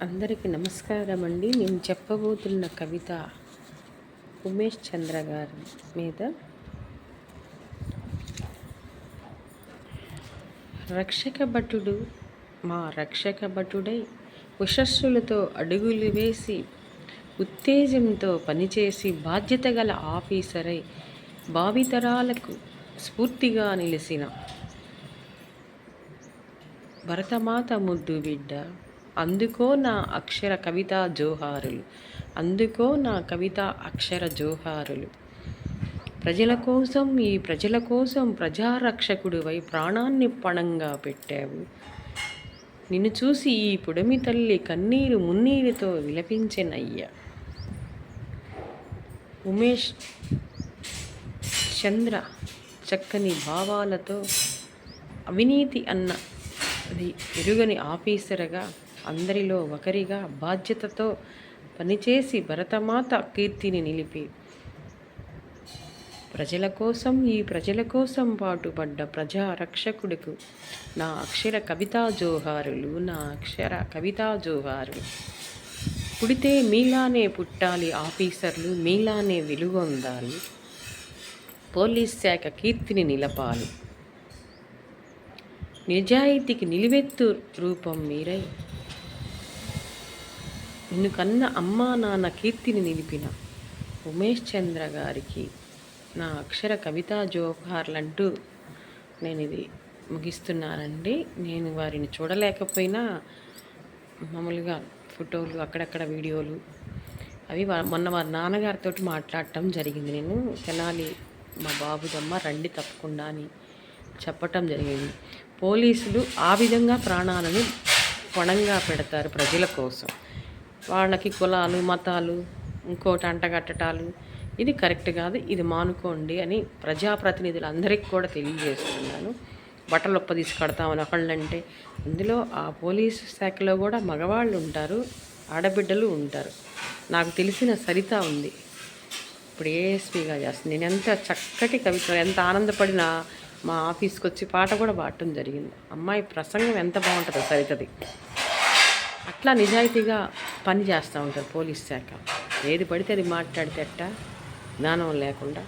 అందరికీ నమస్కారం అండి. నేను చెప్పబోతున్న కవిత ఉమేష్ చంద్ర గారి మీద. రక్షక భటుడు మా రక్షక భటుడై ఉషస్సులతో అడుగులు వేసి ఉత్తేజంతో పనిచేసి బాధ్యత గల ఆఫీసరై భావితరాలకు స్ఫూర్తిగా నిలిచిన భరతమాత ముద్దు బిడ్డ. అందుకో నా అక్షర కవితా జోహారులు, అందుకో నా కవితా అక్షర జోహారులు. ప్రజల కోసం, ఈ ప్రజల కోసం ప్రజారక్షకుడివై ప్రాణాన్ని పణంగా పెట్టావు. నిన్ను చూసి ఈ పుడమి తల్లి కన్నీరు మున్నీరుతో విలపించెనయ్యా. ఉమేష్ చంద్ర చక్కని భావాలతో అవినీతి అన్నది ఎరుగని ఆఫీసర్గా, అందరిలో ఒకరిగా బాధ్యతతో పనిచేసి భరతమాత కీర్తిని నిలిపి ప్రజల కోసం, ఈ ప్రజల కోసం పాటుపడ్డ ప్రజారక్షకుడికు నా అక్షర కవితా జోహారులు, నా అక్షర కవితా జోహారులు. పుడితే మీలానే పుట్టాలి ఆఫీసర్లు, మీలానే వెలుగొందాలి, పోలీస్ శాఖ కీర్తిని నిలపాలి. నిజాయితీకి నిలువెత్తు రూపం మీరై నిన్ను కన్న అమ్మా నాన్న కీర్తిని నిలిపిన ఉమేష్ చంద్ర గారికి నా అక్షర కవితా జోహార్లంటూ నేను ఇది ముగిస్తున్నానండి. నేను వారిని చూడలేకపోయినా మామూలుగా ఫోటోలు, అక్కడక్కడ వీడియోలు అవి మొన్న వారి నాన్నగారితో మాట్లాడటం జరిగింది. నేను తెనాలి మా బాబుదమ్మ రండి తప్పకుండా అని చెప్పటం జరిగింది. పోలీసులు ఆ విధంగా ప్రాణాలను పణంగా పెడతారు ప్రజల కోసం. వాళ్ళకి కులాలు, మతాలు, ఇంకోటి అంటగట్టటాలు ఇది కరెక్ట్ కాదు, ఇది మానుకోండి అని ప్రజాప్రతినిధులు అందరికీ కూడా తెలియజేస్తున్నాను. బట్టలు ఒప్పదీసి కడతామని ఒకళ్ళంటే, అందులో ఆ పోలీసు శాఖలో కూడా మగవాళ్ళు ఉంటారు, ఆడబిడ్డలు ఉంటారు. నాకు తెలిసిన సరిత ఉంది, ఇప్పుడు ఏఎస్పీగా చేస్తుంది. నేను ఎంత చక్కటి కవిత, ఎంత ఆనందపడినా మా ఆఫీస్కి వచ్చి పాట కూడా పాడటం జరిగింది. అమ్మాయి ప్రసంగం ఎంత బాగుంటుందో సరితది. అట్లా నిజాయితీగా పని చేస్తూ ఉంటారు పోలీస్ శాఖ. ఏది పడితే అది మాట్లాడితే జ్ఞానం లేకుండా